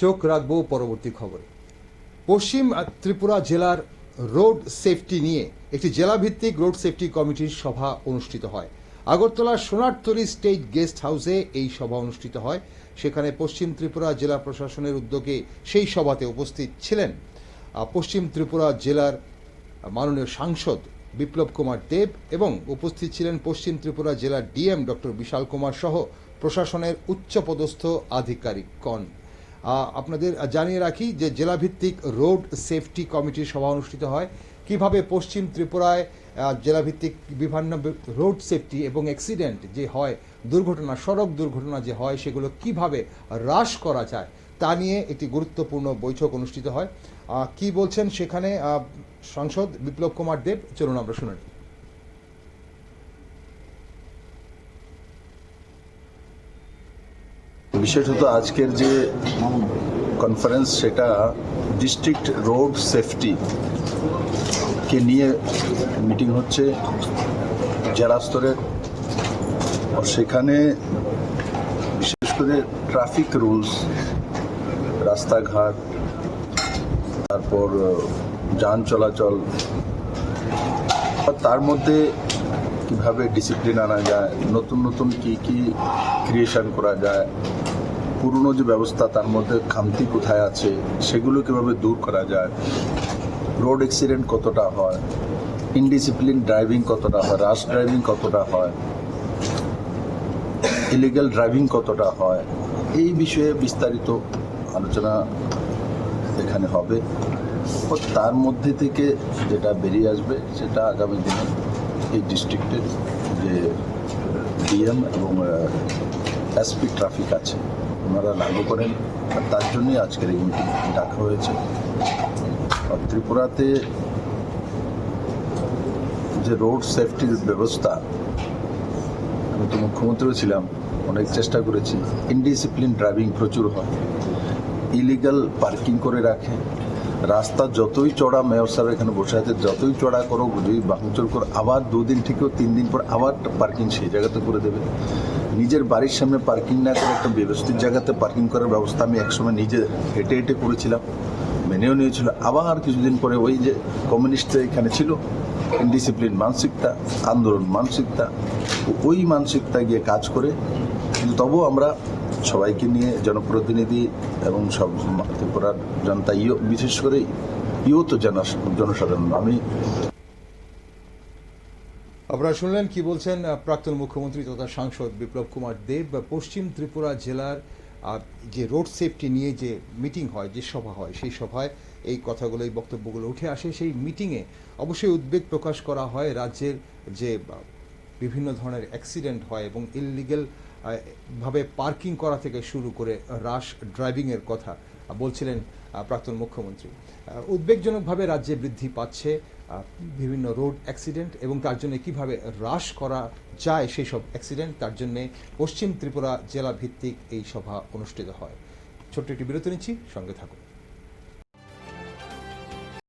চোখ রাখবো পরবর্তী খবরে। পশ্চিম ত্রিপুরা জেলার রোড সেফটি নিয়ে একটি জেলাভিত্তিক রোড সেফটি কমিটির সভা অনুষ্ঠিত হয়। আগরতলার সোনারতরী স্টেট গেস্ট হাউসে এই সভা অনুষ্ঠিত হয়। সেখানে পশ্চিম ত্রিপুরা জেলা প্রশাসনের উদ্যোগে সেই সভাতে উপস্থিত ছিলেন পশ্চিম ত্রিপুরা জেলার মাননীয় সাংসদ বিপ্লব কুমার দেব এবং উপস্থিত ছিলেন পশ্চিম ত্রিপুরা জেলার ডিএম ডক্টর বিশাল কুমার সহ প্রশাসনের উচ্চপদস্থ আধিকারিকগণ। আপনাদের জানিয়ে রাখি যে জেলাভিত্তিক রোড সেফটি কমিটির সভা অনুষ্ঠিত হয়। কিভাবে পশ্চিম ত্রিপুরায় জেলাভিত্তিক বিভিন্ন রোড সেফটি এবং অ্যাক্সিডেন্ট যে হয়, দুর্ঘটনা, সড়ক দুর্ঘটনা যে হয়, সেগুলো কিভাবে হ্রাস করা যায় তা নিয়ে একটি গুরুত্বপূর্ণ বৈঠক অনুষ্ঠিত হয়। কি বলছেন সেখানে সাংসদ বিপ্লব কুমার দেব, চলুন আমরা শুনে নিই। বিশেষত আজকের যে কনফারেন্স সেটা ডিস্ট্রিক্ট রোড সেফটি কে নিয়ে মিটিং হচ্ছে জেলা স্তরের। সেখানে বিশেষ করে ট্রাফিক রুলস, রাস্তাঘাট, তারপর যান চলাচল, তার মধ্যে কিভাবে ডিসিপ্লিন আনা যায়, নতুন নতুন কি ক্রিয়েশন করা যায়, পুরনো যে ব্যবস্থা তার মধ্যে খামতি কোথায় আছে সেগুলো কিভাবে দূর করা যায়, রোড অ্যাক্সিডেন্ট কতটা হয়, ইনডিসিপ্লিন ড্রাইভিং কতটা হয়, রাশ ড্রাইভিং কতটা হয়, ইলিগাল ড্রাইভিং কতটা হয়, এই বিষয়ে বিস্তারিত আলোচনা এখানে হবে। তার মধ্যে থেকে যেটা বেরিয়ে আসবে সেটা আগামী দিনে এই ডিস্ট্রিক্টের যে ডিএম এবং এসপি ট্রাফিক আছে ওনারা লাগু করেন, তার জন্যই আজকের এই মিটিং ডাকা হয়েছে। ত্রিপুরাতে যে রোড সেফটির ব্যবস্থা, আমি তো মুখ্যমন্ত্রীও ছিলাম, অনেক চেষ্টা করেছি। ইনডিসিপ্লিন ড্রাইভিং প্রচুর হয়, ইলিগাল পার্কিং করে রাখে, রাস্তা যতই চড়া, মেয়র সাহেব এখানে বসে আছে, যতই চড়া করো, যদি ভাঙচুর করো, আবার 2 দিন থেকেও 3 দিন পর আবার পার্কিং সেই জায়গাতে করে দেবে। নিজের বাড়ির সামনে পার্কিং না করে একটা ব্যবস্থিত জায়গাতে পার্কিং করার ব্যবস্থা আমি একসময় নিজে হেঁটে হেঁটে করেছিলাম, মেনেও নিয়েছিল। আবার কিছুদিন পরে ওই যে কমিউনিস্ট এখানে ছিল, ইনডিসিপ্লিন মানসিকতা, আন্দোলন মানসিকতা, ওই মানসিকতা গিয়ে কাজ করে। কিন্তু তবুও আমরা সবাইকে নিয়ে, জনপ্রতিনিধি এবং সব ত্রিপুরার জনতা, বিশেষ করে তো জনসাধারণ, আপনারা শুনলেন কি বলছেন প্রাক্তন মুখ্যমন্ত্রী তথা সাংসদ বিপ্লব কুমার দেব। পশ্চিম ত্রিপুরা জেলার যে রোড সেফটি নিয়ে যে মিটিং হয়, যে সভা হয়, সেই সভায় এই কথাগুলো, এই বক্তব্যগুলো উঠে আসে। সেই মিটিংয়ে অবশ্যই উদ্বেগ প্রকাশ করা হয় রাজ্যের যে বিভিন্ন ধরনের অ্যাক্সিডেন্ট হয় এবং ইললিগেল ভাবে পার্কিং করা থেকে শুরু করে রাশ ড্রাইভিংয়ের কথা বলছিলেন প্রাক্তন মুখ্যমন্ত্রী। উদ্বেগজনকভাবে রাজ্যে বৃদ্ধি পাচ্ছে বিভিন্ন রোড অ্যাক্সিডেন্ট এবং তার জন্য কীভাবে হ্রাস করা যায় সেই সব অ্যাক্সিডেন্ট, তার জন্যে পশ্চিম ত্রিপুরা জেলা ভিত্তিক এই সভা অনুষ্ঠিত হয়। ছোট্ট একটি বিরতি নিচ্ছি, সঙ্গে থাকুন।